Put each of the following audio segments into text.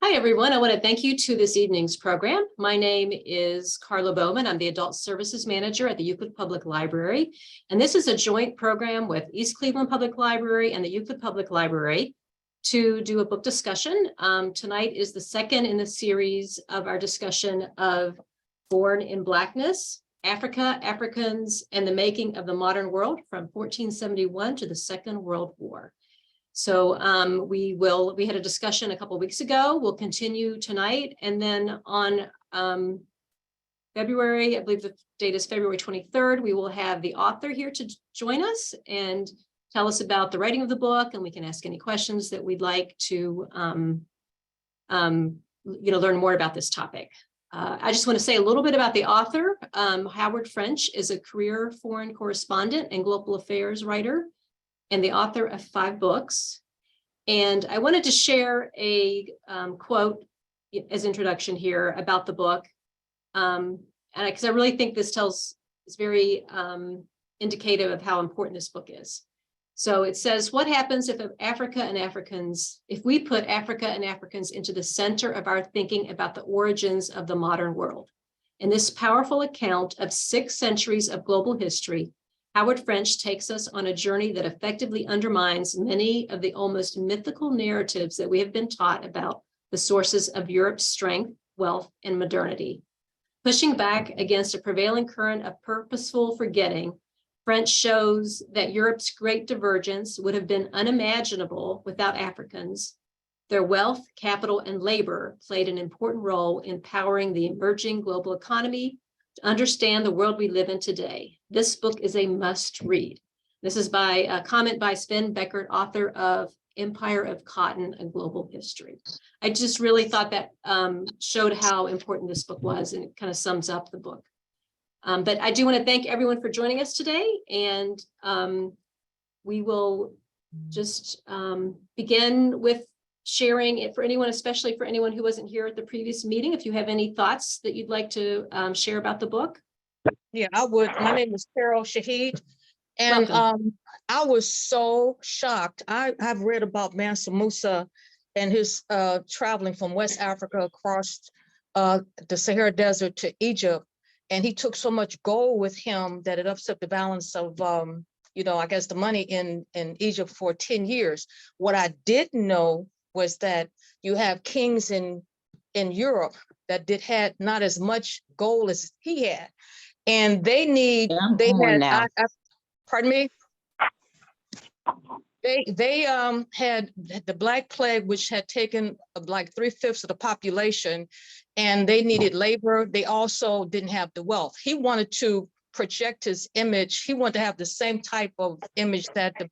Hi, everyone. I want to thank you to this evening's program. My name is Carla Bowman. I'm the Adult Services Manager at the Euclid Public Library. And this is a joint program with East Cleveland Public Library and the Euclid Public Library to do a book discussion. Tonight is the second in the series of our discussion of Born in Blackness, Africa, Africans, and the Making of the Modern World from 1471 to the Second World War. So we had a discussion a couple of weeks ago. We'll continue tonight. And then on February, I believe the date is February 23rd, we will have the author here to join us and tell us about the writing of the book. And we can ask any questions that we'd like to, learn more about this topic. I just want to say a little bit about the author. Howard French is a career foreign correspondent and global affairs writer, and the author of 5 books. And I wanted to share a quote as introduction here about the book. Because I really think this is very indicative of how important this book is. So it says, what happens if we put Africa and Africans into the center of our thinking about the origins of the modern world? In this powerful account of 6 centuries of global history, Howard French takes us on a journey that effectively undermines many of the almost mythical narratives that we have been taught about the sources of Europe's strength, wealth, and modernity. Pushing back against a prevailing current of purposeful forgetting, French shows that Europe's great divergence would have been unimaginable without Africans. Their wealth, capital, and labor played an important role in powering the emerging global economy. To understand the world we live in today, this book is a must read. This is by a comment by Sven Beckert, author of Empire of Cotton, A Global History. I just really thought that showed how important this book was, and it kind of sums up the book. But I do want to thank everyone for joining us today, and we will just begin with sharing it for anyone, especially for anyone who wasn't here at the previous meeting. If you have any thoughts that you'd like to share about the book. Yeah, I would. My name is Carol Shahid, and I was so shocked. I've read about Mansa Musa and his traveling from West Africa across the Sahara Desert to Egypt, and he took so much gold with him that it upset the balance of I guess the money in Egypt for 10 years. What I didn't know was that you have kings in Europe that had not as much gold as he had, and pardon me. They had the Black Plague, which had taken like 3/5 of the population, and they needed labor. They also didn't have the wealth. He wanted to project his image. He wanted to have the same type of image that the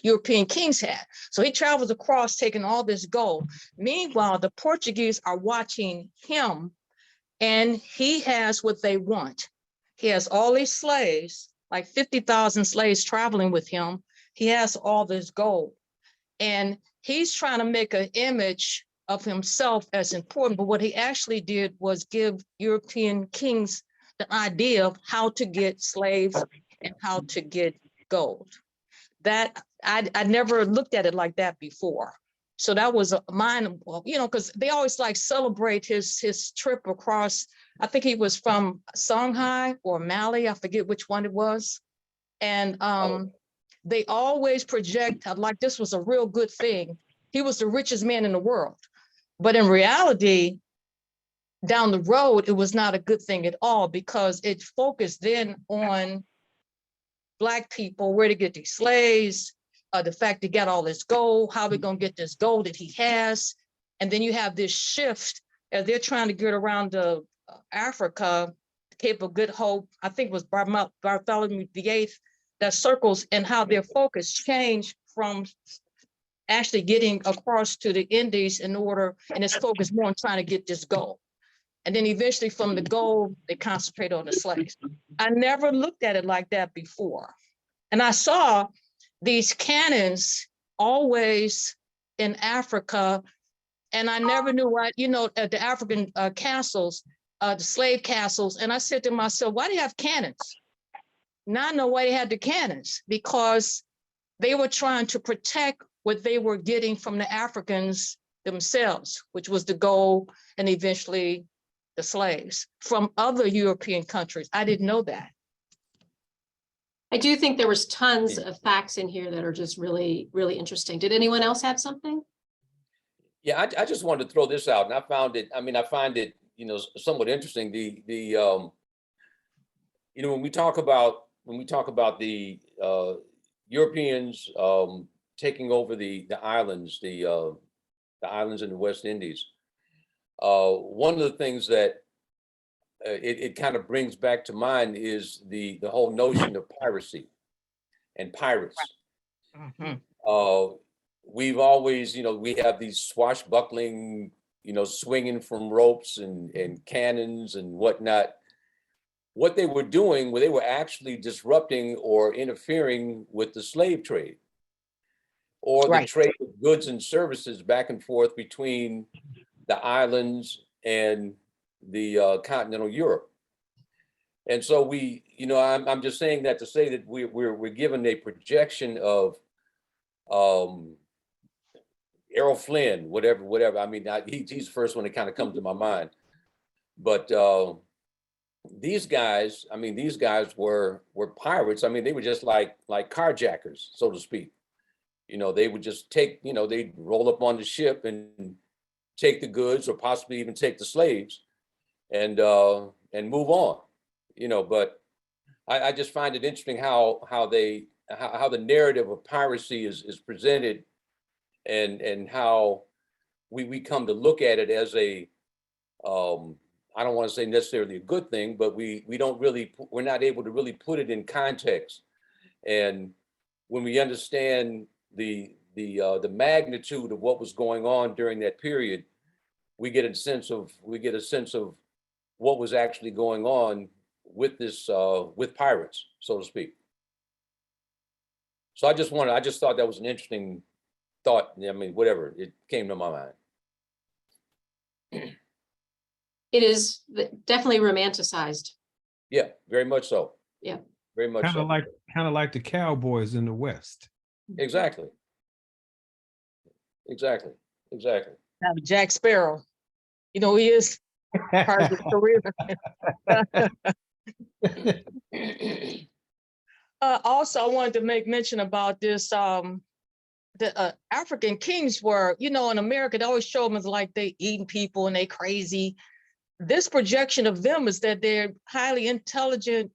European kings had. So he travels across taking all this gold. Meanwhile, the Portuguese are watching him, and he has what they want. He has all these slaves, like 50,000 slaves traveling with him. He has all this gold, and he's trying to make an image of himself as important. But what he actually did was give European kings the idea of how to get slaves and how to get gold. That I never looked at it like that before. So that was mine, because they always like celebrate his trip across. I think he was from Songhai or Mali, I forget which one it was. And they always project like this was a real good thing. He was the richest man in the world. But in reality, down the road, it was not a good thing at all, because it focused then on Black people, where to get these slaves, the fact they got all this gold, how we're going to get this gold that he has. And then you have this shift as they're trying to get around to Africa, Cape of Good Hope, I think it was Bartholomew VIII, that circles, and how their focus changed from actually getting across to the Indies and it's focused more on trying to get this gold. And then eventually from the gold, they concentrate on the slaves. I never looked at it like that before. And I saw these cannons always in Africa, and I never knew why, the African castles, the slave castles. And I said to myself, why do you have cannons? Now I know why they had the cannons, because they were trying to protect what they were getting from the Africans themselves, which was the gold and eventually the slaves from other European countries. I didn't know that. I do think there was tons of facts in here that are just really, really interesting. Did anyone else have something? Yeah, I just wanted to throw this out, and I found it. I mean, I find it, somewhat interesting. When we talk about the Europeans taking over the islands, the islands in the West Indies. One of the things that it kind of brings back to mind is the whole notion of piracy and pirates. Mhm. We've always, we have these swashbuckling, swinging from ropes and cannons and whatnot. What they were doing, they were actually disrupting or interfering with the slave trade or the Right. trade of goods and services back and forth between the islands and the continental Europe. And so I'm just saying that to say that we're given a projection of Errol Flynn, whatever. I mean, he's the first one that kind of comes to my mind. But these guys were pirates. I mean, they were just like carjackers, so to speak. They would just take, they'd roll up on the ship and take the goods or possibly even take the slaves and move on. But I just find it interesting how the narrative of piracy is presented and how we come to look at it as a I don't want to say necessarily a good thing, but we're not able to really put it in context. And when we understand the magnitude of what was going on during that period, we get a sense of what was actually going on with with pirates, so to speak. So I just thought that was an interesting thought. I mean, whatever, it came to my mind. It is definitely romanticized. Yeah, very much so. Yeah. Very much so. Kind of like the cowboys in the West. Exactly. Now, Jack Sparrow, he is part of his career. Also, I wanted to make mention about this. The African kings were, in America, they always show them as like they eating people and they crazy. This projection of them is that they're highly intelligent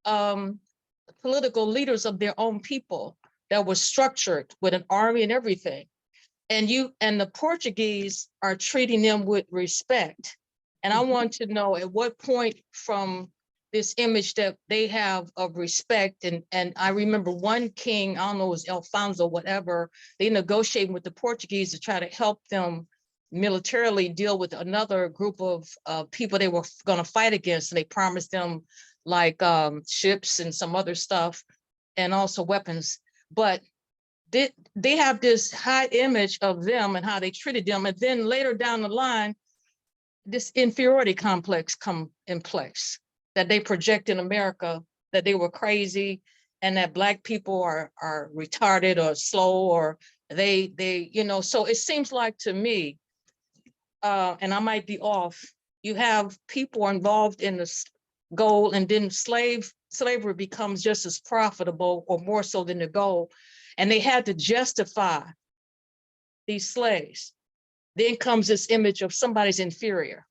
political leaders of their own people that were structured with an army and everything. And the Portuguese are treating them with respect. And I want to know at what point from this image that they have of respect. And I remember one king, I don't know, it was Alfonso, whatever, they negotiated with the Portuguese to try to help them militarily deal with another group of people they were going to fight against. And they promised them like ships and some other stuff and also weapons. But they have this high image of them and how they treated them. And then later down the line, this inferiority complex come in place that they project in America, that they were crazy and that Black people are retarded or slow or they so it seems like to me, and I might be off, you have people involved in this goal and then slavery becomes just as profitable or more so than the goal. And they had to justify these slaves. Then comes this image of somebody's inferior.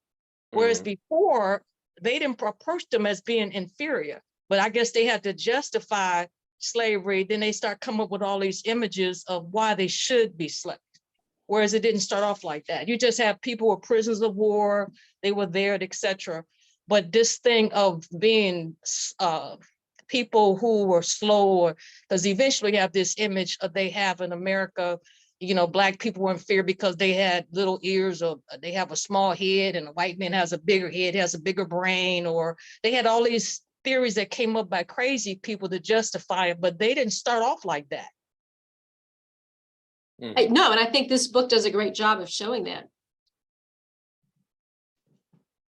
Whereas before, they didn't approach them as being inferior, but I guess they had to justify slavery. Then they start coming up with all these images of why they should be slaves. Whereas it didn't start off like that. You just have people who were prisoners of war, they were there, etc. But this thing of being people who were slow, because eventually you have this image of they have in America, Black people were in fear because they had little ears or they have a small head and a white man has a bigger head, has a bigger brain, or they had all these theories that came up by crazy people to justify it, but they didn't start off like that. No, and I think this book does a great job of showing that.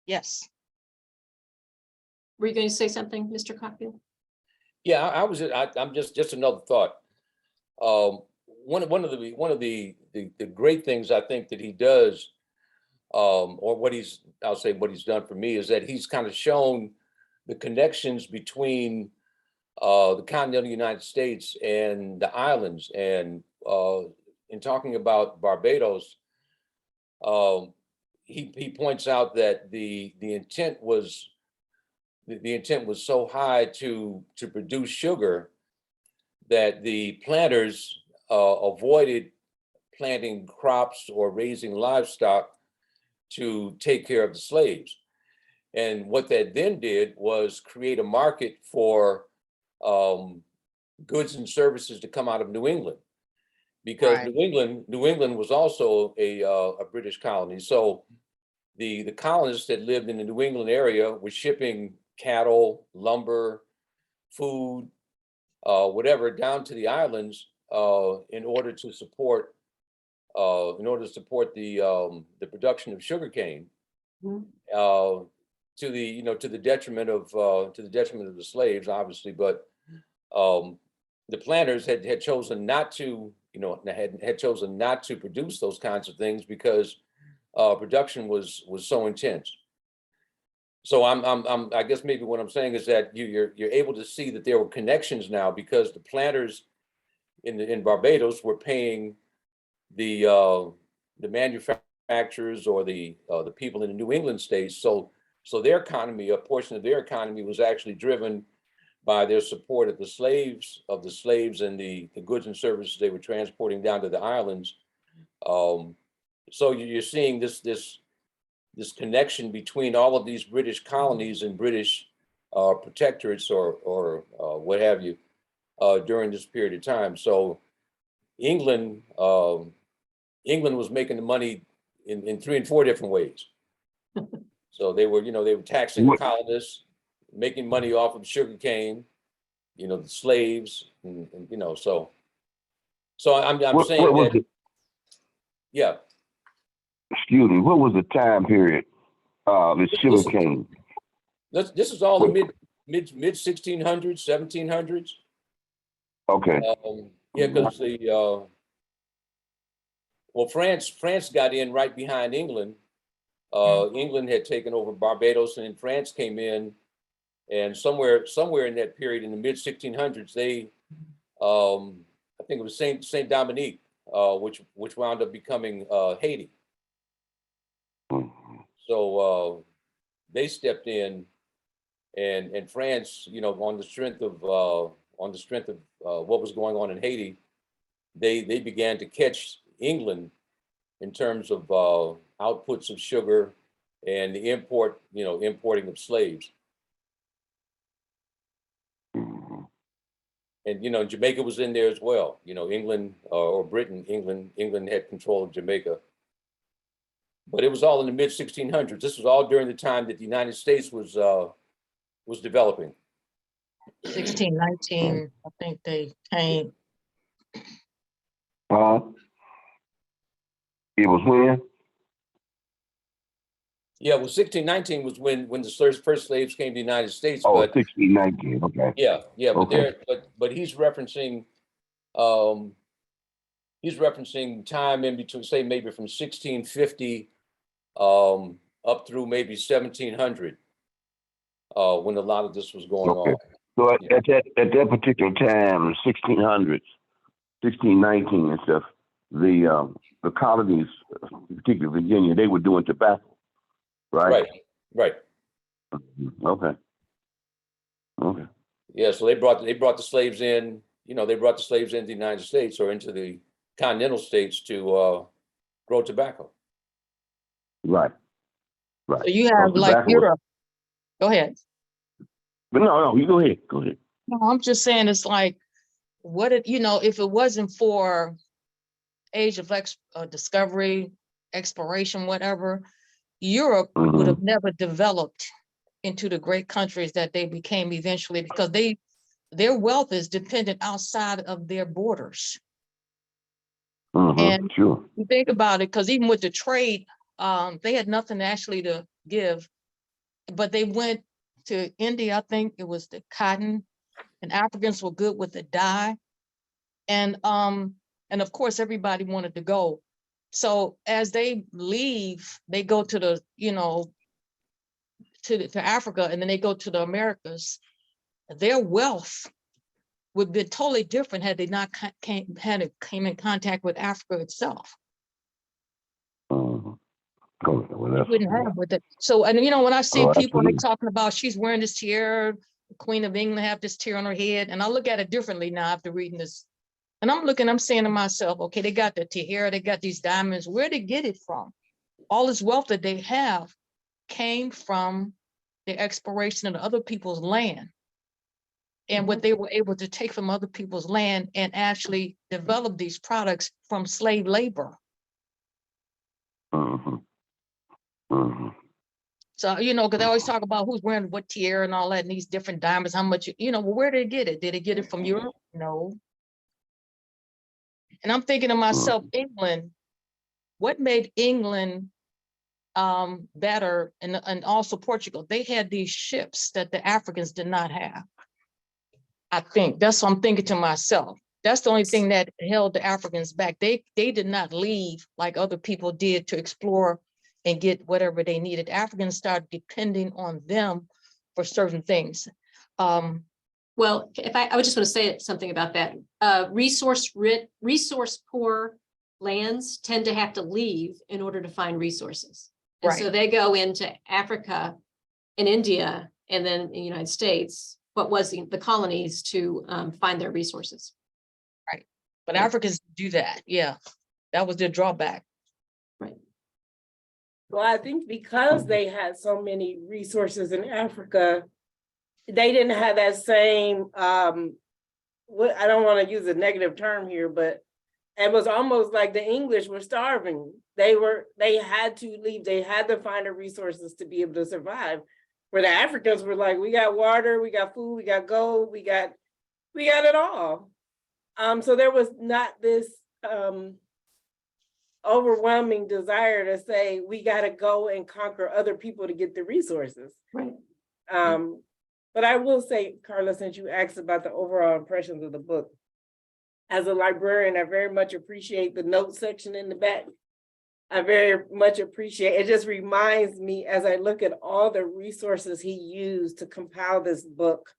Yes. Were you going to say something, Mr. Cockfield? Yeah, I'm just another thought. the great things I think that he does, or I'll say what he's done for me, is that he's kind of shown the connections between the continental United States and the islands. And in talking about Barbados, he points out that the intent was so high to produce sugar that the planters avoided planting crops or raising livestock to take care of the slaves. And what that then did was create a market for goods and services to come out of New England, because Right. New England was also a British colony. So the colonists that lived in the New England area were shipping cattle, lumber, food, whatever, down to the islands in order to support the production of sugarcane, Mhm. to the detriment of the slaves, obviously. But the planters had chosen not to, had chosen not to produce those kinds of things because production was so intense. So I guess maybe what I'm saying is that you're able to see that there were connections now, because the planters in Barbados were paying the manufacturers or the people in the New England states. So their economy, a portion of their economy, was actually driven by their support of the slaves and the goods and services they were transporting down to the islands. So you're seeing this connection between all of these British colonies and British protectorates or what have you during this period of time. So England was making the money in 3 and 4 different ways. So they were taxing the colonists, making money off of sugarcane, the slaves, and so I'm saying that, yeah. Excuse me, what was the time period of the sugar cane? This is all the mid 1600s, 1700s. Okay. Yeah, because France got in right behind England. England had taken over Barbados, and then France came in, and somewhere in that period in the mid 1600s, they, I think it was Saint Dominique, which wound up becoming Haiti. So they stepped in, and France, on the strength of what was going on in Haiti, they began to catch England in terms of outputs of sugar and the importing of slaves. And Jamaica was in there as well. England or Britain, England had control of Jamaica. But it was all in the mid 1600s. This was all during the time that the United States was developing. 1619, I think they came. It was when? Yeah, well, 1619 was when the first slaves came to the United States. Oh, but 1619. Okay. Yeah, but Okay. but he's referencing time in between, say maybe from 1650 up through maybe 1700, when a lot of this was going Okay. on. So at that particular time, 1600s, 1619 and stuff, the colonies, particularly Virginia, they were doing tobacco, right? Right. Okay. Okay. Yeah, so they brought the slaves in. They brought the slaves into the United States or into the continental states to grow tobacco. Right. So you have like tobacco Europe. Go ahead. But no, you go ahead. Go ahead. No, I'm just saying it's like, if it wasn't for age of discovery, exploration, whatever, Europe would have never developed into the great countries that they became eventually, because their wealth is dependent outside of their borders. And sure. you think about it, because even with the trade, they had nothing actually to give, but they went to India. I think it was the cotton, and Africans were good with the dye. And And of course, everybody wanted to go. So as they leave, they go to the, you know, to Africa, and then they go to the Americas. Their wealth would have been totally different had they not came in contact with Africa itself. Mhm. Well, They that's, wouldn't have with it. So, and you know, when I see oh, people and they absolutely. talking about she's wearing this tiara, the Queen of England have this tiara on her head, and I look at it differently now after reading this. And I'm saying to myself, okay, they got the tiara, they got these diamonds. Where they get it from? All this wealth that they have came from the exploration of other people's land, and what they were able to take from other people's land and actually develop these products from slave labor. Mm-hmm. Mm-hmm. So, you know, because they always talk about who's wearing what tiara and all that, and these different diamonds, how much, you know, well, where did they get it? Did they get it from Europe? No. And I'm thinking to myself, England, what made England better, and also Portugal? They had these ships that the Africans did not have. I think that's what I'm thinking to myself. That's the only thing that held the Africans back. They did not leave like other people did to explore and get whatever they needed. Africans started depending on them for certain things. Well, if I would just want to say something about that. Resource poor lands tend to have to leave in order to find resources. And so Right. they go into Africa and India, and then in the United States, what was the colonies, to find their resources. Right. But Africans do that. Yeah. That was their drawback. Right. Well, I think because they had so many resources in Africa, they didn't have that same, I don't want to use a negative term here, but it was almost like the English were starving. They had to leave. They had to find the resources to be able to survive. Where the Africans were like, we got water, we got food, we got gold, we got it all. So there was not this overwhelming desire to say, we got to go and conquer other people to get the resources. Right. But I will say, Carla, since you asked about the overall impressions of the book, as a librarian, I very much appreciate the notes section in the back. I very much appreciate, it just reminds me as I look at all the resources he used to compile this book,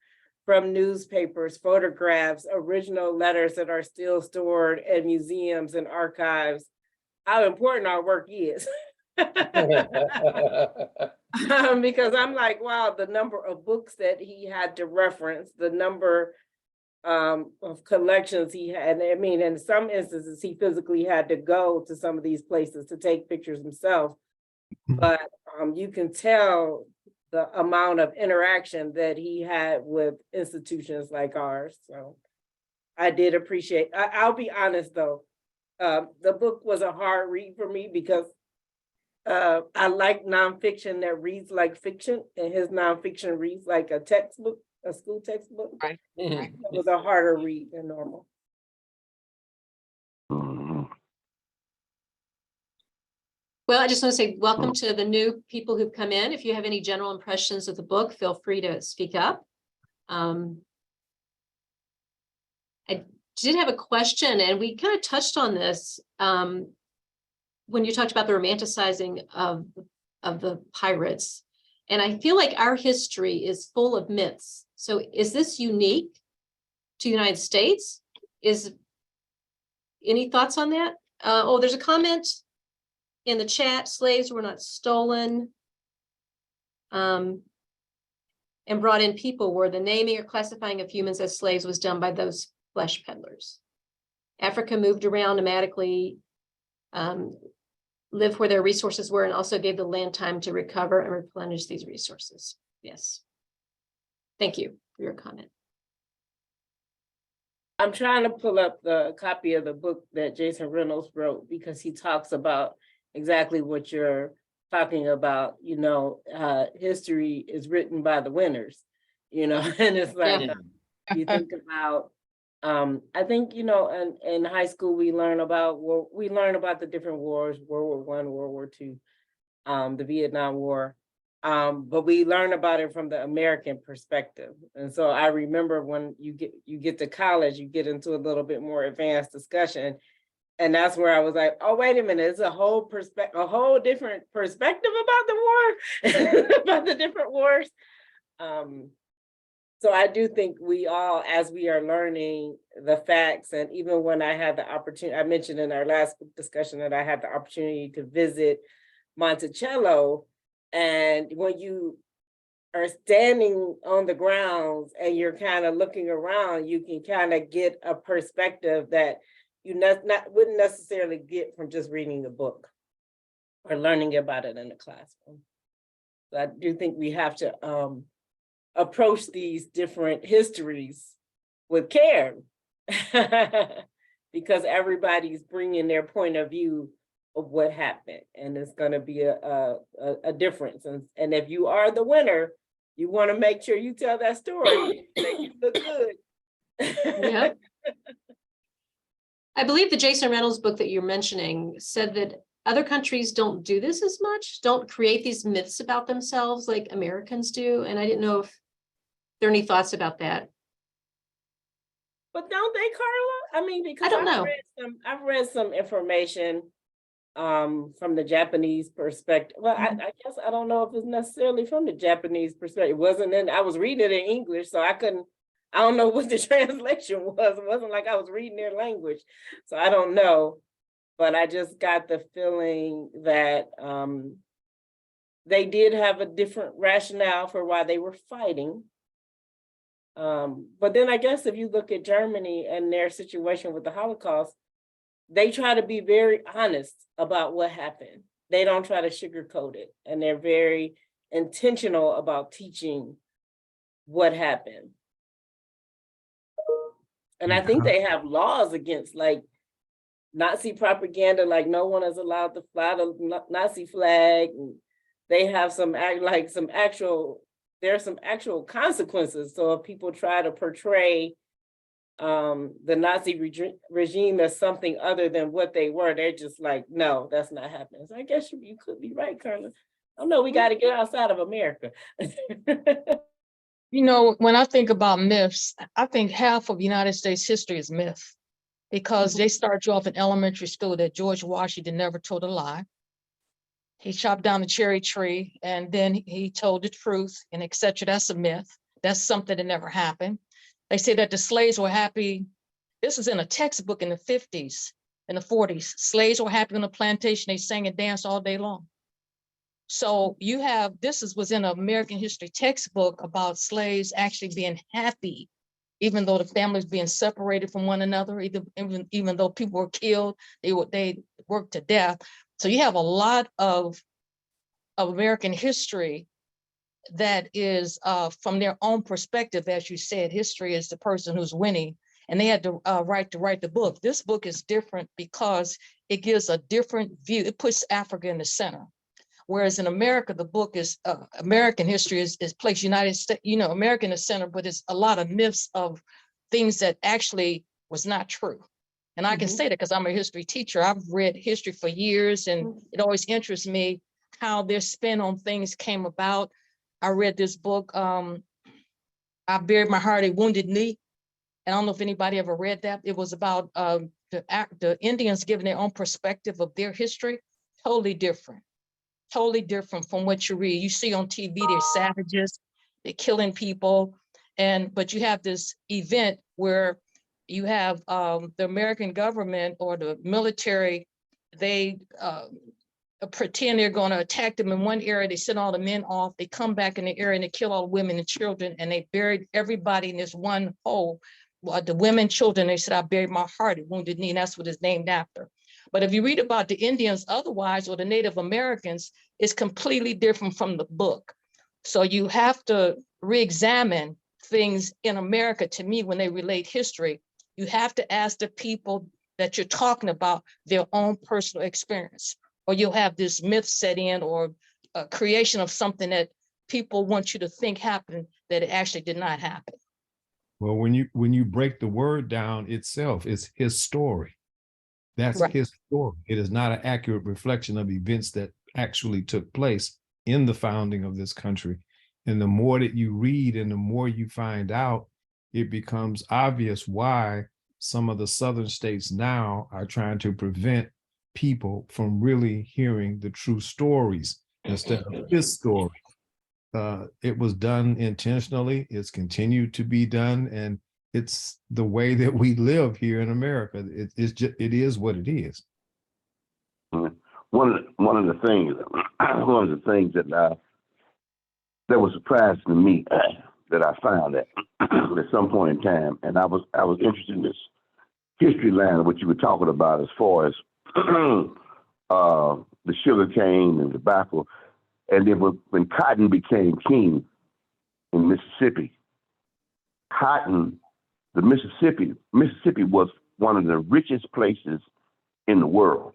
from newspapers, photographs, original letters that are still stored in museums and archives, how important our work is. Because I'm like, wow, the number of books that he had to reference, the number of collections he had. I mean, in some instances, he physically had to go to some of these places to take pictures himself. But you can tell the amount of interaction that he had with institutions like ours. So I did appreciate, I'll be honest though, the book was a hard read for me because I like nonfiction that reads like fiction, and his nonfiction reads like a textbook, a school textbook. Right. It was a harder read than normal. Mhm. Well, I just want to say welcome to the new people who've come in. If you have any general impressions of the book, feel free to speak up. I did have a question, and we kind of touched on this when you talked about the romanticizing of the pirates. And I feel like our history is full of myths. So is this unique to the United States? Any thoughts on that? Oh, there's a comment in the chat: slaves were not stolen and brought in people were. The naming or classifying of humans as slaves was done by those flesh peddlers. Africa moved around nomadically, lived where their resources were, and also gave the land time to recover and replenish these resources. Yes. Thank you for your comment. I'm trying to pull up the copy of the book that Jason Reynolds wrote, because he talks about exactly what you're talking about. You know, history is written by the winners, you know, and it's like, you think about, I think, you know, in high school, we learn about the different wars, World War I, World War II, the Vietnam War. But we learn about it from the American perspective. And so I remember when you get to college, you get into a little bit more advanced discussion, And that's where I was like, oh, wait a minute, it's a whole different perspective about the war, about the different wars. So I do think we all, as we are learning the facts, and even when I had the opportunity, I mentioned in our last discussion that I had the opportunity to visit Monticello, and when you are standing on the grounds and you're kind of looking around, you can kind of get a perspective that you wouldn't necessarily get from just reading the book or learning about it in the classroom. So I do think we have to approach these different histories with care because everybody's bringing their point of view of what happened, and it's going to be a difference. And if you are the winner, you want to make sure you tell that story, make it look good. Yeah. I believe the Jason Reynolds book that you're mentioning said that other countries don't do this as much, don't create these myths about themselves like Americans do. And I didn't know if there are any thoughts about that. But don't they, Carla? I mean, because I don't know. I've read some information from the Japanese perspective. Well, I guess I don't know if it's necessarily from the Japanese perspective. It wasn't I was reading it in English, so I don't know what the translation was. It wasn't like I was reading their language. So I don't know. But I just got the feeling that they did have a different rationale for why they were fighting. But then I guess if you look at Germany and their situation with the Holocaust, they try to be very honest about what happened. They don't try to sugarcoat it. And they're very intentional about teaching what happened. And I think they have laws against like Nazi propaganda, like no one is allowed to fly the Nazi flag. And they have there are some actual consequences. So if people try to portray the Nazi regime as something other than what they were, they're just like, no, that's not happening. So I guess you could be right, Carla. I know we got to get outside of America. You know, when I think about myths, I think half of United States history is myth, because they start you off in elementary school that George Washington never told a lie. He chopped down the cherry tree and then he told the truth and etc. That's a myth. That's something that never happened. They say that the slaves were happy. This is in a textbook in the 50s and the 40s. Slaves were happy on the plantation. They sang and danced all day long. So you have, was in an American history textbook about slaves actually being happy, even though the families being separated from one another, even though people were killed, they worked to death. So you have a lot of American history that is from their own perspective. As you said, history is the person who's winning, and they had to write the book. This book is different because it gives a different view. It puts Africa in the center. Whereas in America, the book is American history is placed United States, America in the center, but it's a lot of myths of things that actually was not true. And I can say that because I'm a history teacher. I've read history for years, and it always interests me how their spin on things came about. I read this book, I Buried My Heart, A Wounded Knee. And I don't know if anybody ever read that. It was about the Indians giving their own perspective of their history. Totally different from what you read. You see on TV, they're savages, they're killing people. But you have this event where you have the American government or the military, they pretend they're going to attack them in one area. They send all the men off. They come back in the area and they kill all the women and children, and they buried everybody in this one hole. Well, the women, children, they said, I buried my heart at Wounded Knee, and that's what it's named after. But if you read about the Indians otherwise, or the Native Americans, it's completely different from the book. So you have to re-examine things in America. To me, when they relate history, you have to ask the people that you're talking about their own personal experience, or you'll have this myth set in, or a creation of something that people want you to think happened that it actually did not happen. Well, when you break the word down itself, it's his story. That's right. His story. It is not an accurate reflection of events that actually took place in the founding of this country. And the more that you read and the more you find out, it becomes obvious why some of the southern states now are trying to prevent people from really hearing the true stories instead of his story. It was done intentionally. It's continued to be done, and it's the way that we live here in America. It is what it is. One of the things that was surprising to me that I found at some point in time, and I was interested in this history line of what you were talking about as far as the sugar cane and tobacco, and then when cotton became king in Mississippi, Mississippi was one of the richest places in the world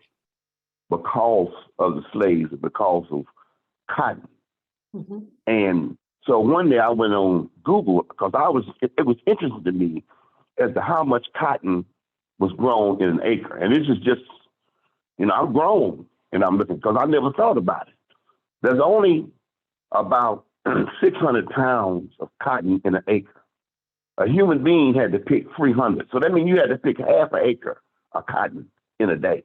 because of the slaves and because of cotton. Mhm. And so one day I went on Google because it was interesting to me as to how much cotton was grown in an acre. And this is just, I'm grown and I'm looking because I never thought about it. There's only about 600 pounds of cotton in an acre. A human being had to pick 300. So that means you had to pick half an acre of cotton in a day.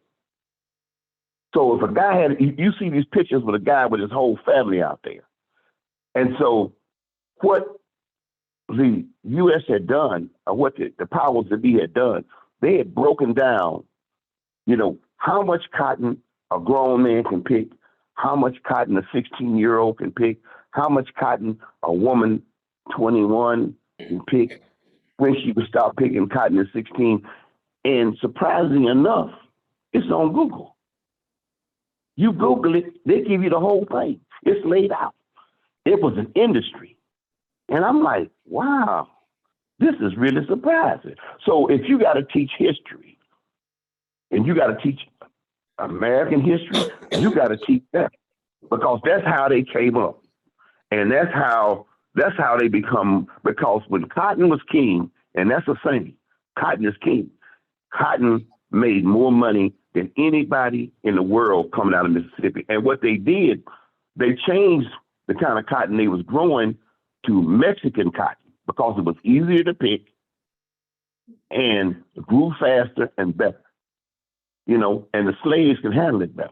So if a guy you see these pictures with a guy with his whole family out there. And so what the U.S. had done, or what the powers that be had done, they had broken down, how much cotton a grown man can pick, how much cotton a 16-year-old can pick, how much cotton a woman 21 can pick, when she would start picking cotton at 16. And surprisingly enough, it's on Google. You Google it, they give you the whole thing. It's laid out. It was an industry. And I'm like, wow, this is really surprising. So if you got to teach history and you got to teach American history, you got to teach that because that's how they came up. And that's how they become, because when cotton was king, and that's the thing, cotton is king. Cotton made more money than anybody in the world coming out of Mississippi. And what they did, they changed the kind of cotton they was growing to Mexican cotton because it was easier to pick and grew faster and better, and the slaves can handle it better.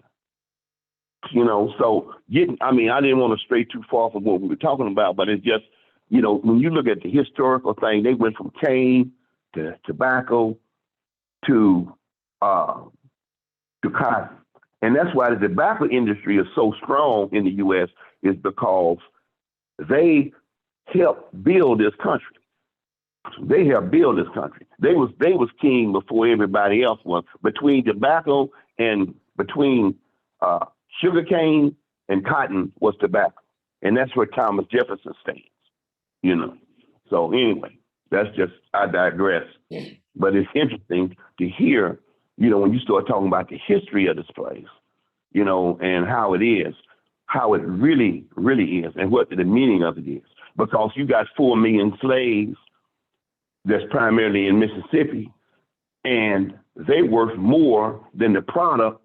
So I didn't want to stray too far from what we were talking about, but it's just, when you look at the historical thing, they went from cane to tobacco to cotton. And that's why the tobacco industry is so strong in the U.S. is because they helped build this country. They helped build this country. They was king before everybody else was. Between tobacco and between sugarcane and cotton was tobacco. And that's where Thomas Jefferson stands, So anyway, I digress. But it's interesting to hear, when you start talking about the history of this place, and how it is, how it really, really is, and what the meaning of it is. Because you got 4 million slaves that's primarily in Mississippi, and they worth more than the product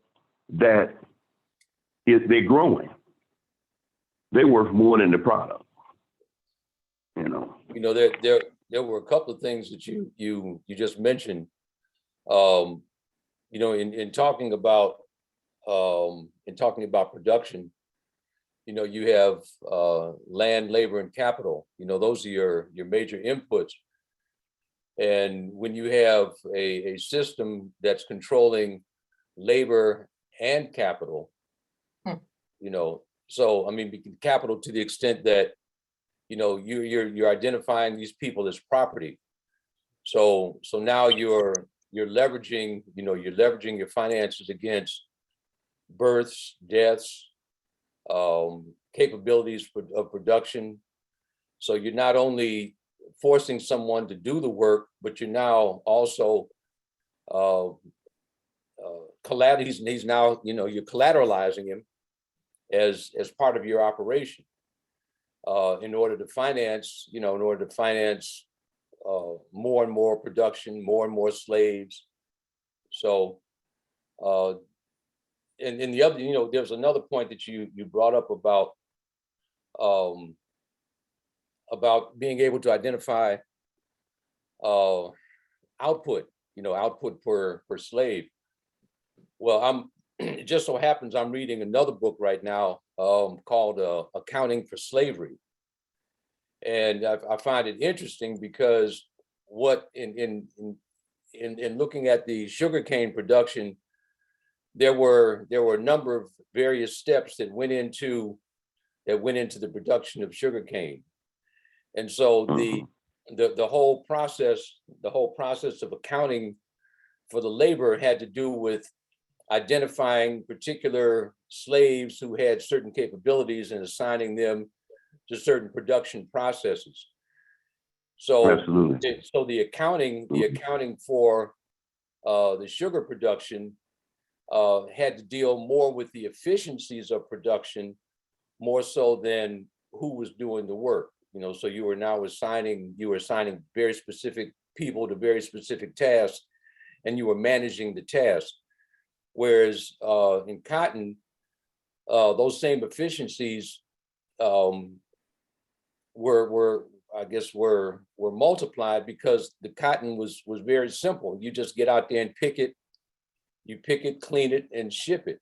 that they're growing. They worth more than the product. There were a couple of things that you just mentioned. In talking about production, you have land, labor, and capital. Those are your major inputs. And when you have a system that's controlling labor and capital, capital to the extent that you're identifying these people as property. So now you're leveraging your finances against births, deaths, capabilities of production. So you're not only forcing someone to do the work, but you're now also he's now, you're collateralizing him as part of your operation in order to finance more and more production, more and more slaves. So and the other, there's another point that you brought up about being able to identify output. output per slave. Well, it just so happens I'm reading another book right now called Accounting for Slavery. And I find it interesting because what in looking at the sugarcane production, there were a number of various steps that went into the production of sugarcane. And so the whole process of accounting for the labor had to do with identifying particular slaves who had certain capabilities and assigning them to certain production processes. So, Absolutely. so the accounting for the sugar production had to deal more with the efficiencies of production, more so than who was doing the work. So you were assigning very specific people to very specific tasks, and you were managing the task. Whereas in cotton, those same efficiencies were multiplied because the cotton was very simple. You just get out there and pick it, clean it, and ship it.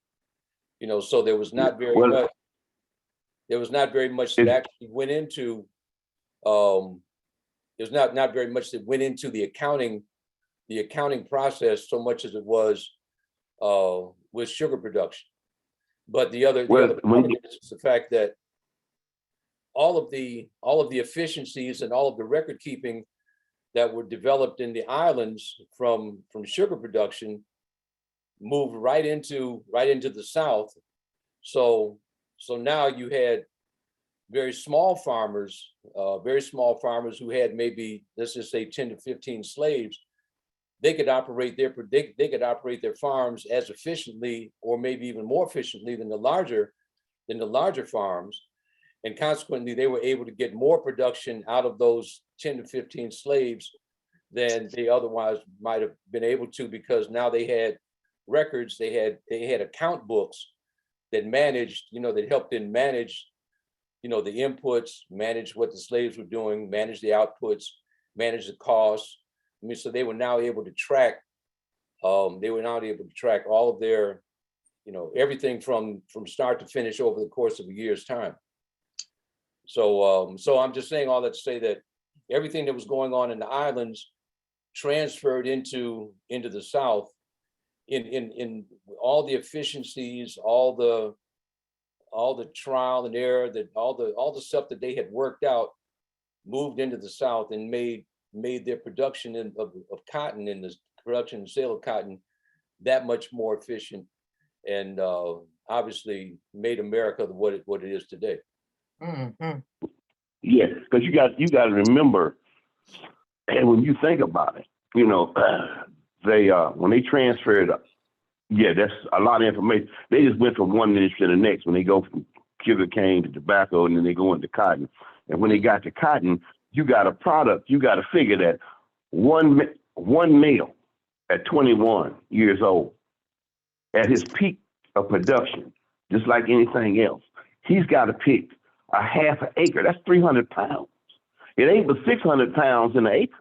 So there was not very much. There was not very much that actually went into. There's not very much that went into the accounting process so much as it was with sugar production. But the other part of it is the fact that all of the efficiencies and all of the record keeping that were developed in the islands from sugar production moved right into the South. So now you had very small farmers who had maybe, let's just say 10 to 15 slaves. They could operate their farms as efficiently, or maybe even more efficiently than the larger farms. And consequently, they were able to get more production out of those 10 to 15 slaves than they otherwise might have been able to, because now they had records, they had account books that managed, that helped them manage, the inputs, manage what the slaves were doing, manage the outputs, manage the costs. So they were now able to track, all of their, everything from start to finish over the course of a year's time. So I'm just saying all that to say that everything that was going on in the islands transferred into the South in all the efficiencies, all the trial and error, that all the stuff that they had worked out moved into the South and made their production of cotton and the production and sale of cotton that much more efficient, and obviously made America what it is today. Mm-hmm. Yes, because you got to remember, and when you think about it, they when they transferred, that's a lot of information. They just went from one industry to the next. When they go from sugar cane to tobacco, and then they go into cotton, and when they got to cotton, you got a product. You got to figure that one male at 21 years old, at his peak of production, just like anything else, he's got to pick a half an acre. That's 300 pounds. It ain't but 600 pounds in an acre.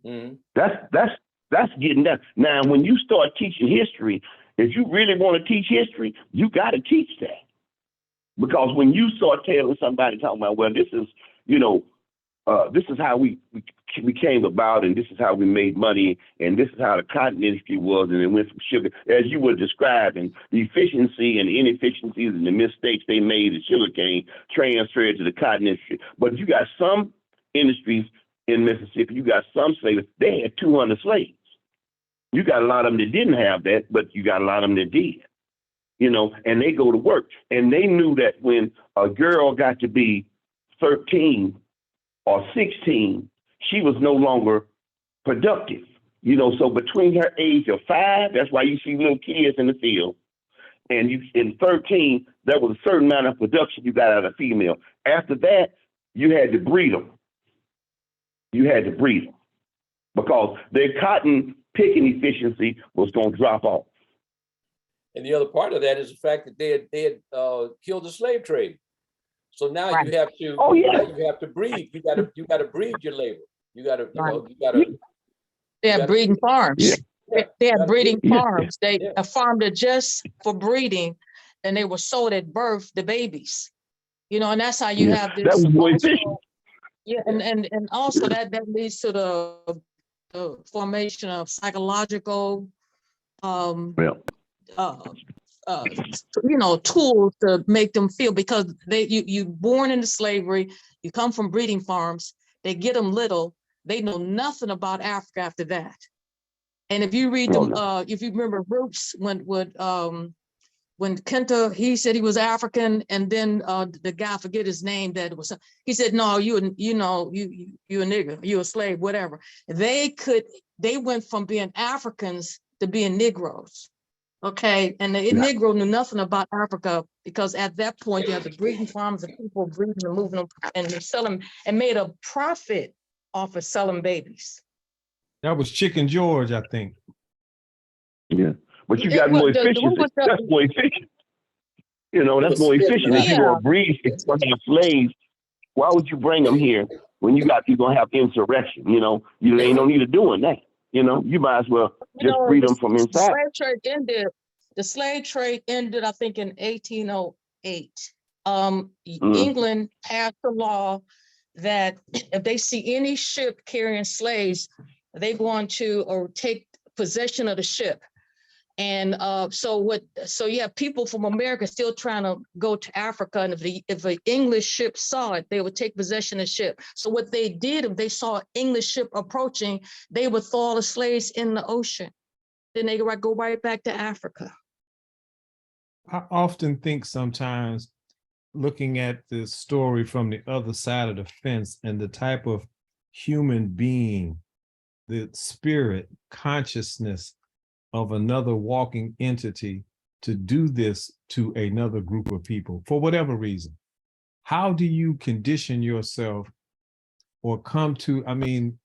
Mm-hmm. That's getting that. Now, when you start teaching history, if you really want to teach history, you got to teach that. Because when you start telling somebody, talking about, well, this is, this is how we came about, and this is how we made money, and this is how the cotton industry was, and it went from sugar, as you were describing, the efficiency and the inefficiencies and the mistakes they made in sugarcane transferred to the cotton industry. But you got some industries in Mississippi, you got some slaves, they had 200 slaves. You got a lot of them that didn't have that, but you got a lot of them that did. And they go to work. And they knew that when a girl got to be 13 or 16, she was no longer productive. So between her age of 5, that's why you see little kids in the field, and in 13, there was a certain amount of production you got out of a female. After that, you had to breed them. Because their cotton picking efficiency was going to drop off. And the other part of that is the fact that they had killed the slave trade. So now you have to. Oh yeah. Now you have to breed. You got to breed your labor. You got to. You got to. They You had gotta- breeding farms. Yeah. They had gotta breeding Yeah. farms. They Yeah. farmed it just for breeding, and they were sold at birth, the babies. You know, and that's how you Yeah. have this. That was more also- efficient. Yeah, and also that leads to the formation of psychological, Well, uh, tools to make them feel, because you born into slavery, you come from breeding farms, they get them little, they know nothing about Africa after that. And if you read oh, them, no. if you remember Roots, when Kenta, he said he was African, and then the guy, I forget his name, he said, no, you a nigger, you a slave, whatever. They went from being Africans to being Negroes. Okay, and the Negro knew nothing about Africa, because at that point you have the breeding farms and people breeding and moving them and selling, and made a profit off of selling babies. That was Chicken George, I think. Yeah. But you It got was more who efficiency. was That's more efficient. You know, that's was more spitting efficient. it If you're Yeah. going to breed, if you're going to have slaves, why would you bring them here when you're going to have insurrection? You know, you ain't no need of doing that. You know, you might as well just breed them from The inside. slave trade ended. The slave trade ended, I think, in 1808. England passed a law that if they see any ship carrying slaves, they going to or take possession of the ship. And so you have people from America still trying to go to Africa, and if an English ship saw it, they would take possession of the ship. So what they did, if they saw an English ship approaching, they would throw all the slaves in the ocean. Then they go right back to Africa. I often think sometimes, looking at this story from the other side of the fence and the type of human being, the spirit, consciousness of another walking entity to do this to another group of people for whatever reason. How do you condition yourself or come to, I mean,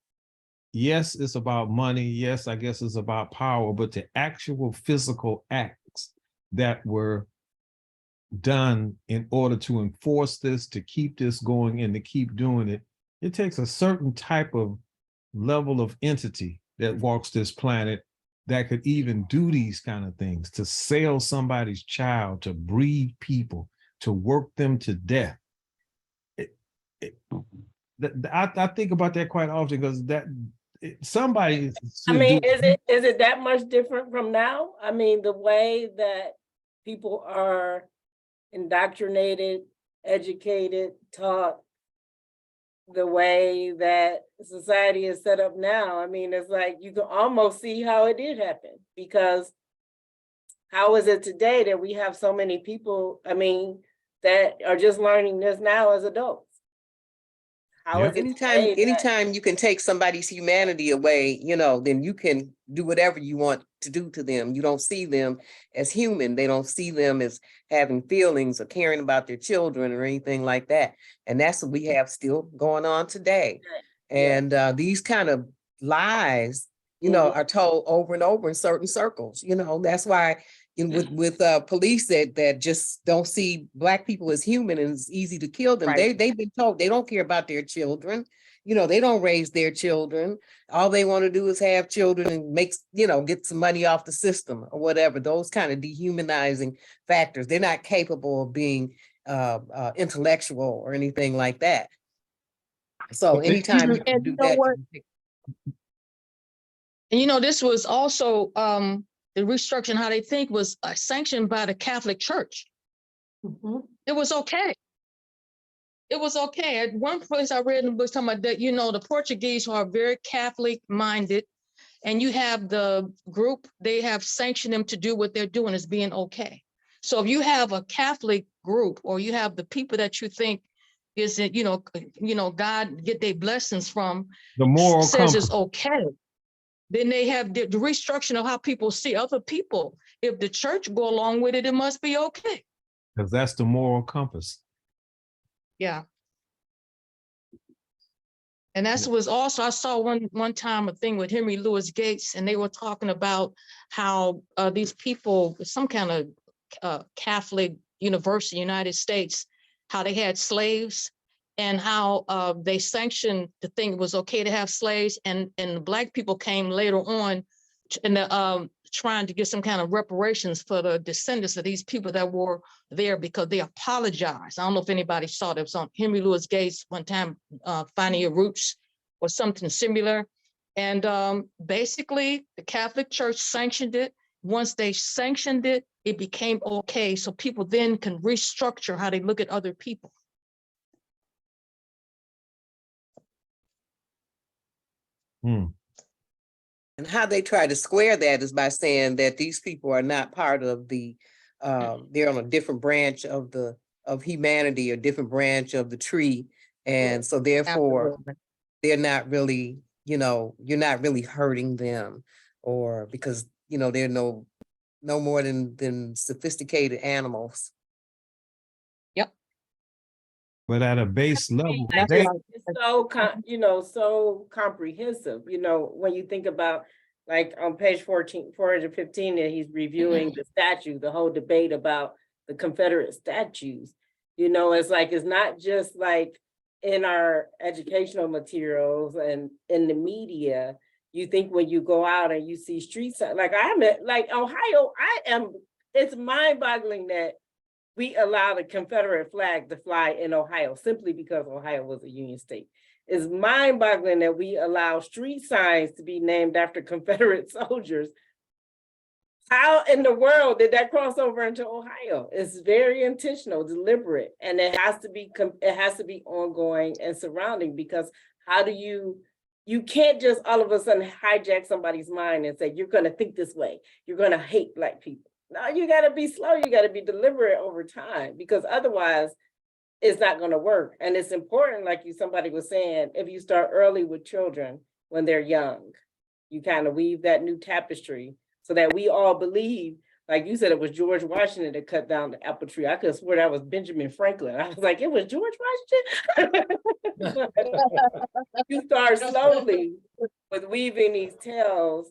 yes, it's about money. Yes, I guess it's about power, but the actual physical acts that were done in order to enforce this, to keep this going and to keep doing it, it takes a certain type of level of entity that walks this planet that could even do these kind of things, to sell somebody's child, to breed people, to work them to death. I think about that quite often, because somebody. I mean, is it that much different from now? I mean, the way that people are indoctrinated, educated, taught, the way that society is set up now, I mean, it's like you can almost see how it did happen, because how is it today that we have so many people, I mean, that are just learning this now as adults? How is it today that- Anytime you can take somebody's humanity away, then you can do whatever you want to do to them. You don't see them as human. They don't see them as having feelings or caring about their children or anything like that. And that's what we have still going on today. Yeah. And these kind of lies, Mhm. are told over and over in certain circles. That's why with police that just don't see Black people as human and it's easy to kill them. Right. They've been told they don't care about their children. They don't raise their children. All they want to do is have children and get some money off the system or whatever. Those kind of dehumanizing factors. They're not capable of being intellectual or anything like that. So anytime you can And do you know that, what? And this was also the restructuring, how they think was sanctioned by the Catholic Church. Mhm. It was okay. It was okay. At one place I read in the book talking about that, the Portuguese are very Catholic minded, and you have the group, they have sanctioned them to do what they're doing as being okay. So if you have a Catholic group, or you have the people that you think is it, God get their blessings from, The moral says compass. it's okay. Then they have the restructuring of how people see other people. If the church go along with it, it must be okay. Because that's the moral compass. Yeah. And that was also, I saw one time a thing with Henry Louis Gates, and they were talking about how these people, some kind of Catholic university, United States, how they had slaves, and how they sanctioned the thing. It was okay to have slaves, and the Black people came later on and trying to get some kind of reparations for the descendants of these people that were there, because they apologized. I don't know if anybody saw that. It was on Henry Louis Gates one time, Finding Your Roots or something similar. And basically the Catholic Church sanctioned it. Once they sanctioned it, it became okay. So people then can restructure how they look at other people. Hmm. And how they try to square that is by saying that these people are not part of the, they're on a different branch of humanity, a different branch of the tree. And so therefore, Absolutely. they're not really, you're not really hurting them, or because, they're no more than sophisticated animals. But at a base level, Like, they, it's so so comprehensive, when you think about, like, on page 415, that he's reviewing the statute, the whole debate about the Confederate statues. It's like, it's not just like in our educational materials and in the media. You think when you go out and you see street signs, like I'm at, like Ohio, it's mind-boggling that we allow the Confederate flag to fly in Ohio simply because Ohio was a Union state. It's mind-boggling that we allow street signs to be named after Confederate soldiers. How in the world did that cross over into Ohio? It's very intentional, deliberate, and it has to be ongoing and surrounding, because how do you can't just all of a sudden hijack somebody's mind and say, you're going to think this way, you're going to hate Black people. No, you got to be slow. You got to be deliberate over time, because otherwise it's not going to work. And it's important, like somebody was saying, if you start early with children when they're young, you kind of weave that new tapestry so that we all believe, like you said, it was George Washington that cut down the apple tree. I could have sworn that was Benjamin Franklin. I was like, it was George Washington. You start slowly with weaving these tales.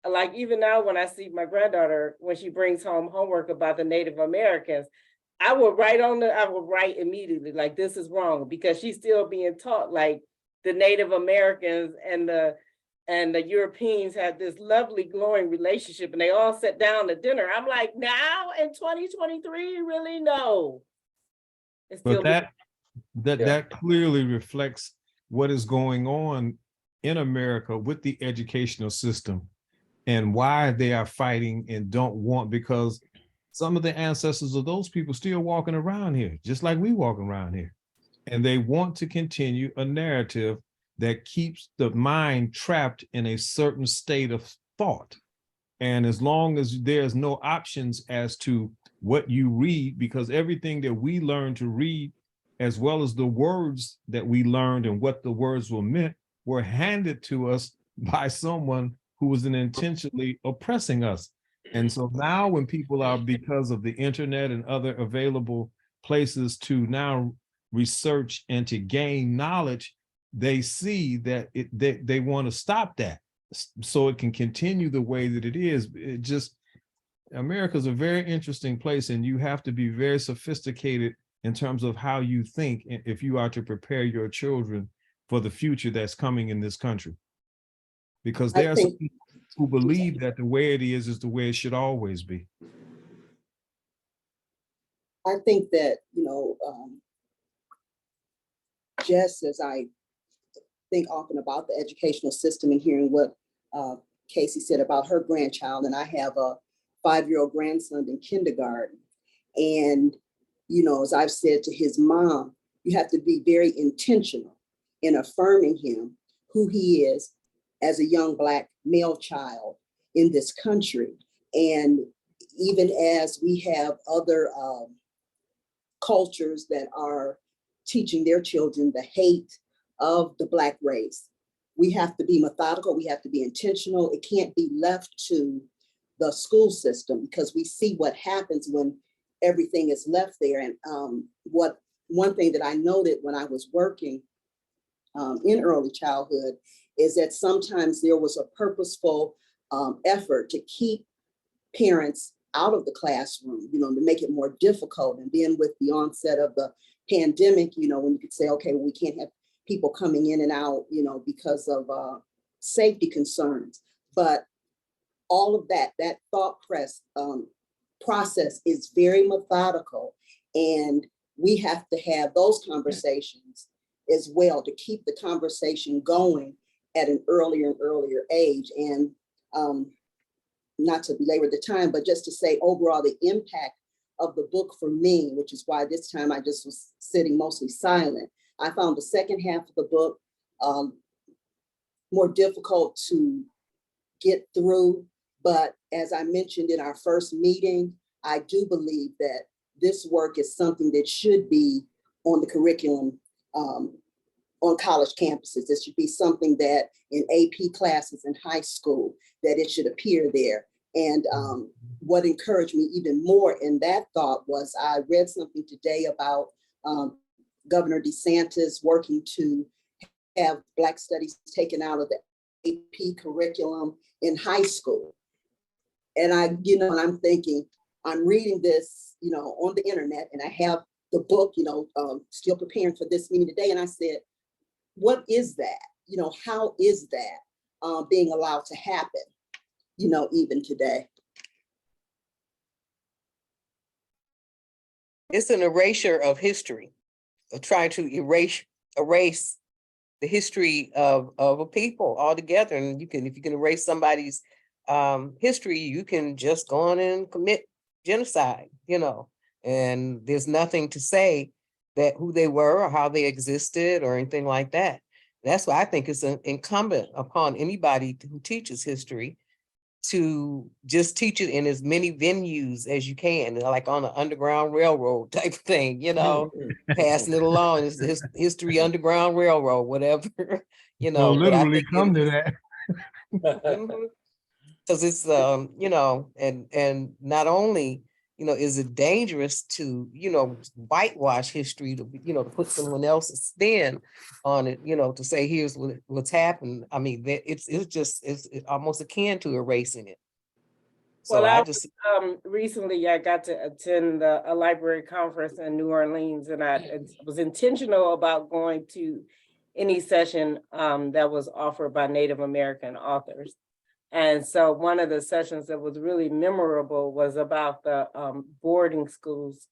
Like even now when I see my granddaughter, when she brings home homework about the Native Americans, I will write immediately, like, this is wrong, because she's still being taught like the Native Americans and the Europeans had this lovely glowing relationship and they all sat down to dinner. I'm like, now in 2023, really? No. It's still but that clearly reflects what is going on in America with the educational system and why they are fighting and don't want, because some of the ancestors of those people still walking around here, just like we walking around here. And they want to continue a narrative that keeps the mind trapped in a certain state of thought. And as long as there's no options as to what you read, because everything that we learn to read, as well as the words that we learned and what the words were meant, were handed to us by someone who was intentionally oppressing us. And so now when people are, because of the internet and other available places to now research and to gain knowledge, they see that they want to stop that so it can continue the way that it is. It just, America's a very interesting place, and you have to be very sophisticated in terms of how you think if you are to prepare your children for the future that's coming in this country. Because there are some people who believe that the way it is the way it should always be. I think that, just as I think often about the educational system and hearing what Casey said about her grandchild, and I have a 5-year-old grandson in kindergarten. And, as I've said to his mom, you have to be very intentional in affirming him, who he is as a young Black male child in this country. And even as we have other cultures that are teaching their children the hate of the Black race, we have to be methodical, we have to be intentional. It can't be left to the school system, because we see what happens when everything is left there. And one thing that I noted when I was working in early childhood is that sometimes there was a purposeful effort to keep parents out of the classroom, to make it more difficult. And then with the onset of the pandemic, when you could say, okay, well, we can't have people coming in and out, because of safety concerns. But all of that thought process is very methodical. And we have to have those conversations as well to keep the conversation going at an earlier and earlier age. And not to belabor the time, but just to say overall the impact of the book for me, which is why this time I just was sitting mostly silent. I found the second half of the book more difficult to get through. But as I mentioned in our first meeting, I do believe that this work is something that should be on the curriculum on college campuses. It should be something that in AP classes in high school, that it should appear there. And what encouraged me even more in that thought was I read something today about Governor DeSantis working to have Black studies taken out of the AP curriculum in high school. And and I'm thinking, I'm reading this, on the internet, and I have the book, still preparing for this meeting today. And I said, what is that? How is that being allowed to happen, even today? It's an erasure of history, of trying to erase the history of a people altogether. And if you can erase somebody's history, you can just go on and commit genocide, and there's nothing to say that who they were or how they existed or anything like that. That's why I think it's incumbent upon anybody who teaches history to just teach it in as many venues as you can, like on an Underground Railroad type of thing, passing it along. It's History Underground Railroad, whatever, Well, but I literally think come to that. because it's, and not only, is it dangerous to, whitewash history, to put someone else's spin on it, to say, here's what's happened. I mean, it's almost akin to erasing it. So Well, I recently I got to attend a library conference in New Orleans, and I was intentional about going to any session that was offered by Native American authors. And so one of the sessions that was really memorable was about the boarding schools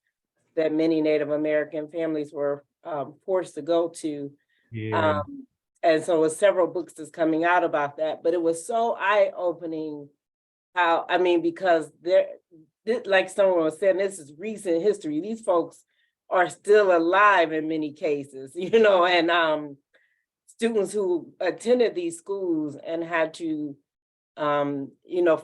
that many Native American families were forced to go to. Yeah. And so it was several books that's coming out about that, but it was so eye-opening because like someone was saying, this is recent history. These folks are still alive in many cases, and students who attended these schools and had to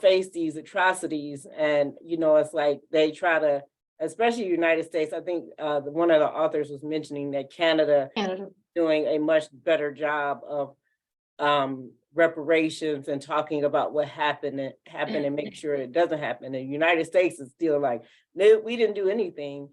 face these atrocities. And, it's like they try to, especially the United States, I think one of the authors was mentioning that Canada doing a much better job of reparations and talking about what happened and make sure it doesn't happen. And the United States is still like, no, we didn't do anything.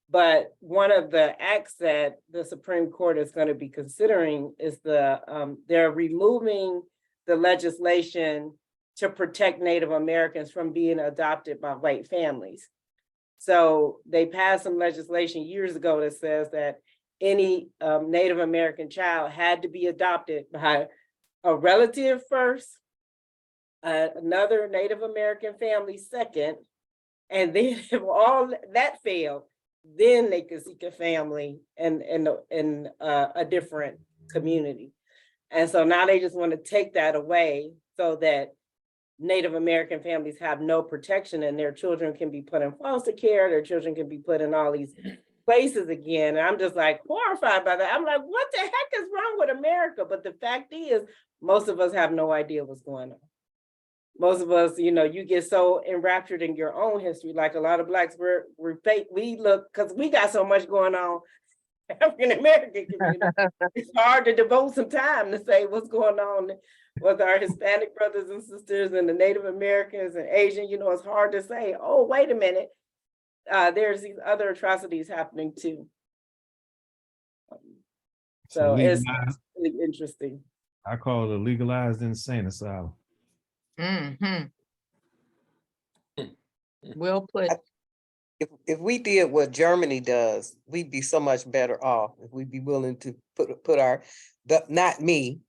But one of the acts that the Supreme Court is going to be considering is they're removing the legislation to protect Native Americans from being adopted by white families. So they passed some legislation years ago that says that any Native American child had to be adopted by a relative first, another Native American family second, and then if all that failed, then they could seek a family in a different community. And so now they just want to take that away so that Native American families have no protection and their children can be put in foster care, their children can be put in all these places again. And I'm just like horrified by that. I'm like, what the heck is wrong with America? But the fact is, most of us have no idea what's going on. Most of us, you get so enraptured in your own history, like a lot of Blacks, we're fake. We look, because we got so much going on, African American community. It's hard to devote some time to say what's going on with our Hispanic brothers and sisters and the Native Americans and Asian. It's hard to say, oh, wait a minute, there's these other atrocities happening too. So it's really interesting. I call it a legalized insane asylum. Well put. if we did what Germany does, we'd be so much better off if we'd be willing to put our, not me,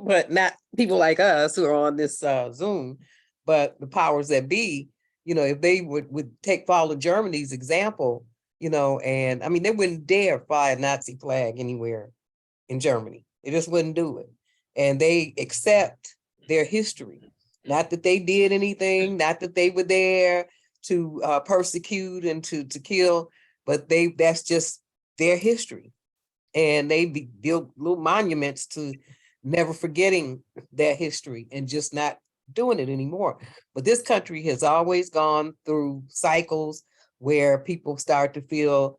but not people like us who are on this Zoom, but the powers that be, if they would follow Germany's example, and I mean, they wouldn't dare fly a Nazi flag anywhere in Germany. They just wouldn't do it. And they accept their history. Not that they did anything, not that they were there to persecute and to kill, but that's just their history. And they built little monuments to never forgetting their history and just not doing it anymore. But this country has always gone through cycles where people start to feel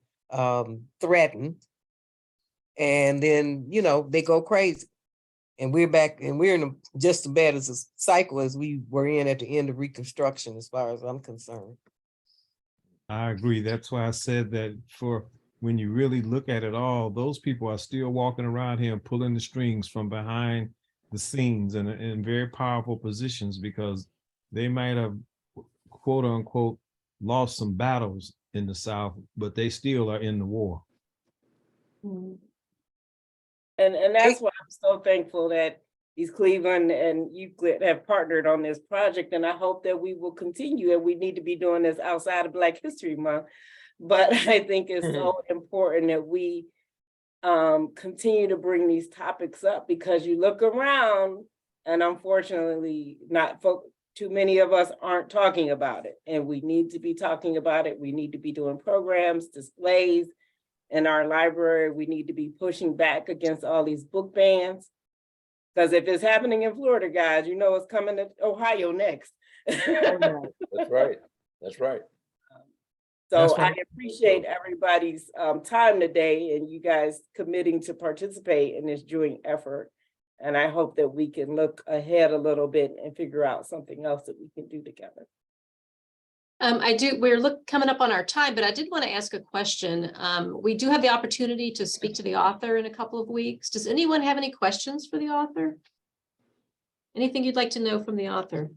threatened. And then, they go crazy. And we're back, and we're in just as bad as a cycle as we were in at the end of Reconstruction, as far as I'm concerned. I agree. That's why I said that for when you really look at it all, those people are still walking around here and pulling the strings from behind the scenes and in very powerful positions, because they might have, quote unquote, lost some battles in the South, but they still are in the war. And that's why I'm so thankful that East Cleveland and Euclid have partnered on this project. And I hope that we will continue, and we need to be doing this outside of Black History Month. But I think it's so important that we continue to bring these topics up, because you look around and unfortunately too many of us aren't talking about it, and we need to be talking about it. We need to be doing programs, displays in our library. We need to be pushing back against all these book bans, because if it's happening in Florida, guys, it's coming to Ohio next. That's right. That's right. So I appreciate everybody's time today, and you guys committing to participate in this joint effort. And I hope that we can look ahead a little bit and figure out something else that we can do together. We're coming up on our time, but I did want to ask a question. We do have the opportunity to speak to the author in a couple of weeks. Does anyone have any questions for the author? Anything you'd like to know from the author?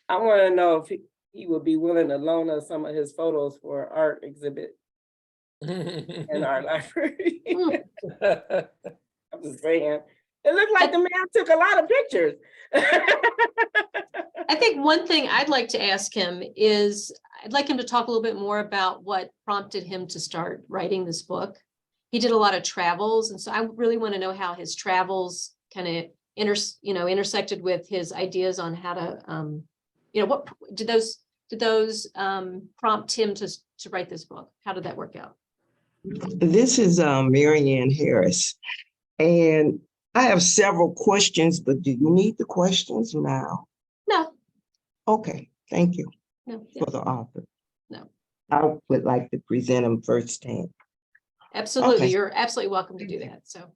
I want to know if he would be willing to loan us some of his photos for an art exhibit in our library. I'm just saying. It looked like the man took a lot of pictures. I think one thing I'd like to ask him is, I'd like him to talk a little bit more about what prompted him to start writing this book. He did a lot of travels, and so I really want to know how his travels kind of intersected with his ideas on how to, what did those prompt him to write this book? How did that work out? This is Marianne Harris, and I have several questions, but do you need the questions now? No. Okay, thank you. No. For the author. No. I would like to present them firsthand. Absolutely, Okay. You're absolutely welcome to do that. So.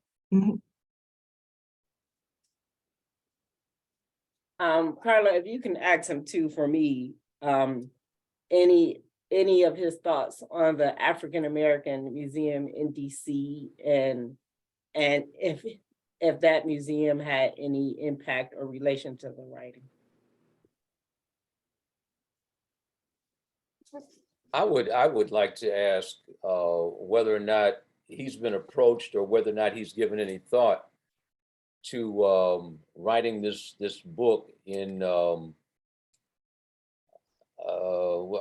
Carla, if you can ask him too for me, any of his thoughts on the African American Museum in DC, and if that museum had any impact or relation to the writing. I would like to ask whether or not he's been approached, or whether or not he's given any thought to writing this book in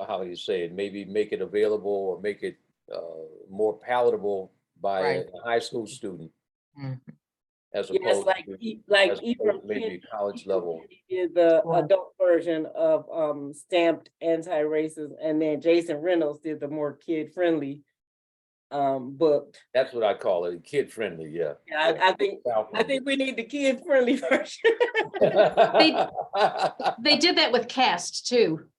how do you say it? Maybe make it available, or make it more palatable by Right. a high school student, as Yes, opposed like to even maybe college level. He did the Right. adult version of Stamped Anti-Racist, and then Jason Reynolds did the more kid-friendly book. That's what I call it, kid friendly. Yeah. Yeah, I think we need the kid-friendly version. They did that with Cast too.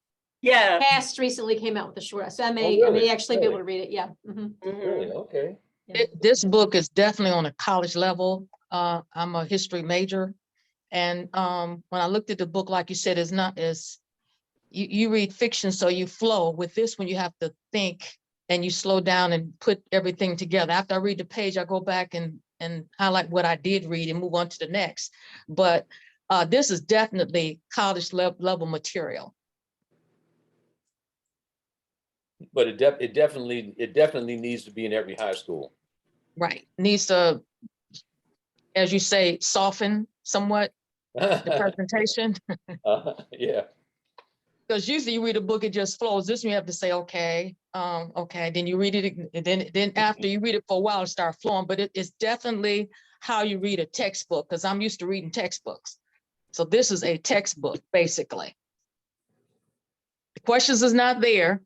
Yeah. Cast recently came out with a short, so I may really? actually be able to read it. Yeah. Mhm. Really? Okay. This book is definitely on a college level. I'm a history major. And when I looked at the book, like you said, it's not as, you read fiction, so you flow. With this one, you have to think, and you slow down and put everything together. After I read the page, I go back and highlight what I did read and move on to the next. But This is definitely college level material. But it definitely needs to be in every high school. Right. Needs to, as you say, soften somewhat the presentation. Yeah. Because usually you read a book, it just flows. This one you have to say, okay, okay. Then you read it, and then after you read it for a while, it starts flowing. But it's definitely how you read a textbook, because I'm used to reading textbooks. So this is a textbook, basically. The questions is not there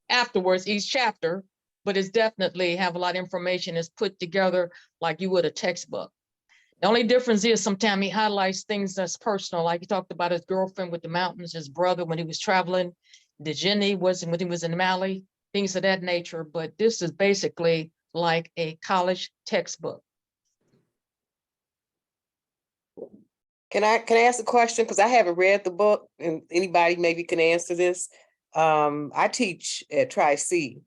afterwards, each chapter, but it's definitely have a lot of information. It's put together like you would a textbook. The only difference is sometimes he highlights things that's personal, like he talked about his girlfriend with the mountains, his brother when he was traveling, the Jenny was when he was in Mali, things of that nature. But this is basically like a college textbook. Can I ask a question? Because I haven't read the book, and anybody maybe can answer this. I teach at Tri-C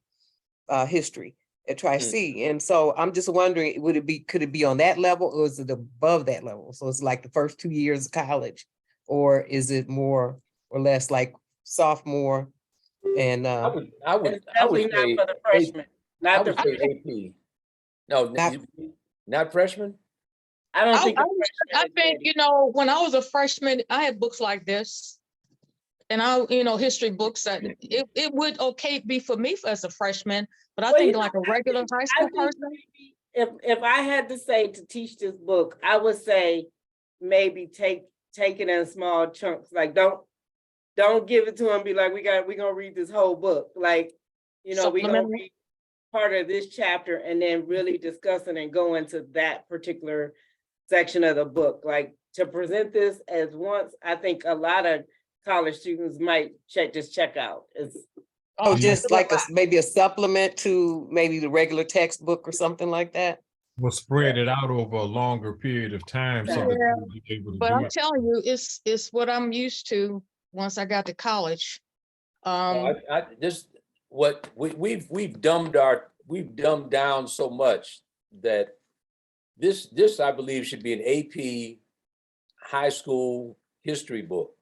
history at Tri-C, and so I'm just wondering, could it be on that level, or is it above that level? So it's like the first 2 years of college, or is it more or less like sophomore? And I It's would definitely not say for the freshmen, I not the, would say AP. No, not freshman. I don't I, think. I, a I freshman is think, ready. you know, when I was a freshman, I had books like this. And history books, that it would okay be for me as a freshman, but I Well, think like a regular high I school think person. maybe if I had to say to teach this book, I would say maybe take it in small chunks. Like don't give it to them. Be like, we're gonna read this whole book. Like, we're gonna Supplemental. read part of this chapter and then really discuss it and go into that particular section of the book. Like, to present this as once, I think a lot of college students might just check out. oh, Okay. just like maybe a supplement to maybe the regular textbook or something like that. We'll spread it out over a longer period of time so that Yeah, you'll be able to but do I'm it. telling you, it's what I'm used to once I got to college. This what we've dumbed down so much that this I believe should be an AP high school history book.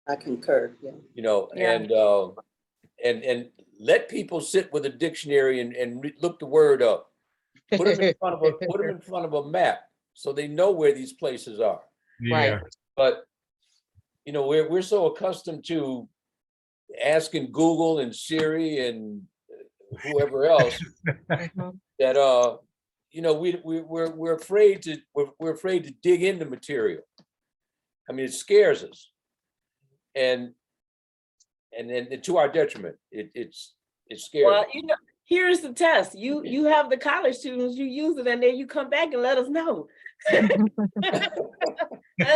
I concur, yeah. Yeah. And let people sit with a dictionary and look the word up. Put them in front of a map so they know where these places are. Yeah, But we're so accustomed to asking Google and Siri and whoever else Mhm. that we're afraid to dig into material. I mean, it scares us, and to our detriment. It scares Well, us. here's the test. You have the college students, you use it, and then you come back and let us know. Let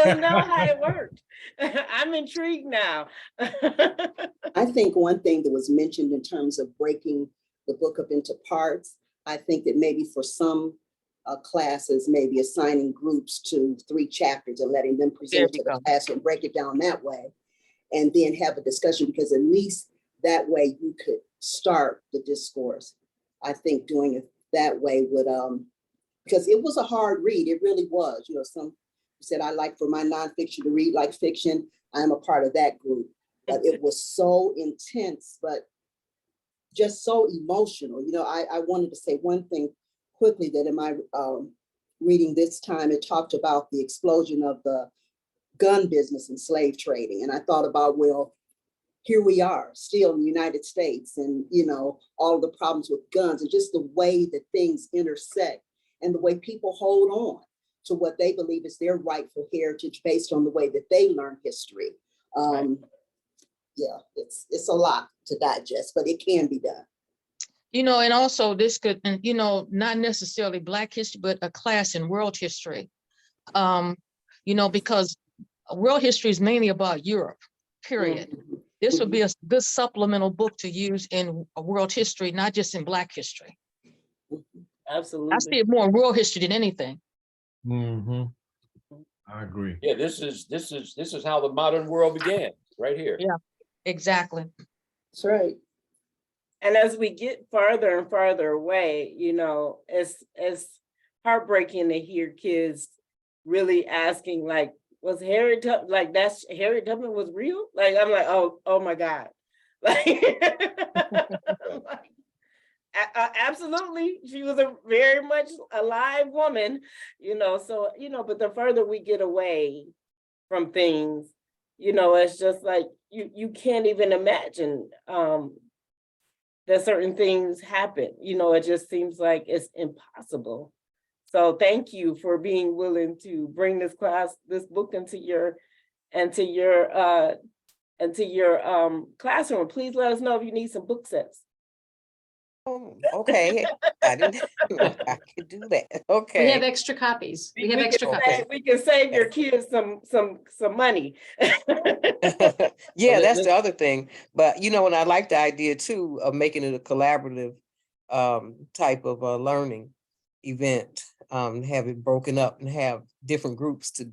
us know how it worked. I'm intrigued now. I think one thing that was mentioned in terms of breaking the book up into parts, I think that maybe for some classes, maybe assigning groups to 3 chapters and letting them present to the class and break it down that way. And then have a discussion, because at least that way you could start the discourse. I think doing it that way would, because it was a hard read. It really was. Some said I like for my nonfiction to read like fiction. I'm a part of that group. But it was so intense, but just so emotional. I wanted to say one thing quickly, that in my reading this time, it talked about the explosion of the gun business and slave trading. And I thought about, well, here we are still in the United States, and all of the problems with guns, and just the way that things intersect and the way people hold on to what they believe is their rightful heritage based on the way that they learn history. Yeah, it's a lot to digest, but it can be done. And also this could, not necessarily Black history, but a class in world history. Because world history is mainly about Europe, period. Mhm. This would be a good supplemental book to use in world history, not just in Black history. Absolutely. I see it more in world history than anything. I agree. Yeah, this is how the modern world began, right here. Yeah, exactly. That's right. And as we get farther and farther away, it's heartbreaking to hear kids really asking, like, was Harriet Tubman, like that's Harriet Tubman was real? Like, I'm like, oh my God. Like, absolutely, she was a very much alive woman, so, but the further we get away from things, it's just like, you can't even imagine that certain things happen, it just seems like it's impossible. So thank you for being willing to bring this book into your classroom. Please let us know if you need some book sets. Oh, okay, I didn't, I could do that, We have okay. extra copies. We have extra can copies. We can save your kids some money. Yeah, let- that's let- the other thing, but and I like the idea too of making it a collaborative type of learning event. Have it broken up and have different groups to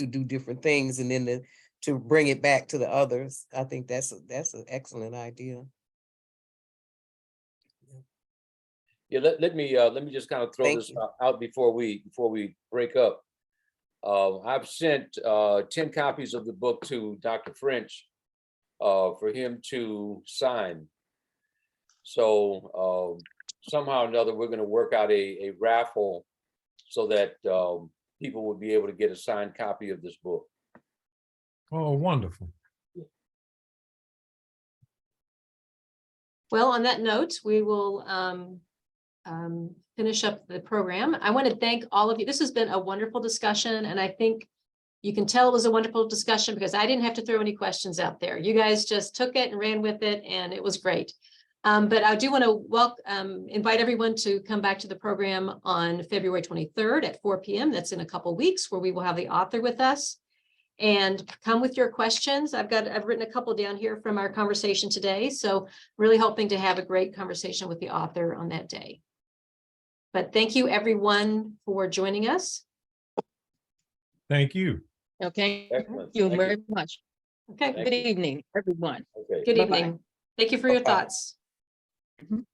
do different things, and then to bring it back to the others. I think that's an excellent idea. Yeah, let me just kind of throw Thank this you. out before we break up. I've sent 10 copies of the book to Dr. French for him to sign. So somehow or another, we're going to work out a raffle so that people will be able to get a signed copy of this book. Oh, wonderful. Well, on that note, we will finish up the program. I want to thank all of you. This has been a wonderful discussion, and I think you can tell it was a wonderful discussion because I didn't have to throw any questions out there. You guys just took it and ran with it, and it was great. But I do want to invite everyone to come back to the program on February 23rd at 4 p.m. That's in a couple weeks, where we will have the author with us. And come with your questions. I've written a couple down here from our conversation today. So really hoping to have a great conversation with the author on that day. But thank you everyone for joining us. Thank you. Okay, Excellent. thank you Thank you. very much. Okay, Thank Good you. evening, everyone. Okay. good Bye-bye. evening. Thank you for your Bye-bye. thoughts. Mhm.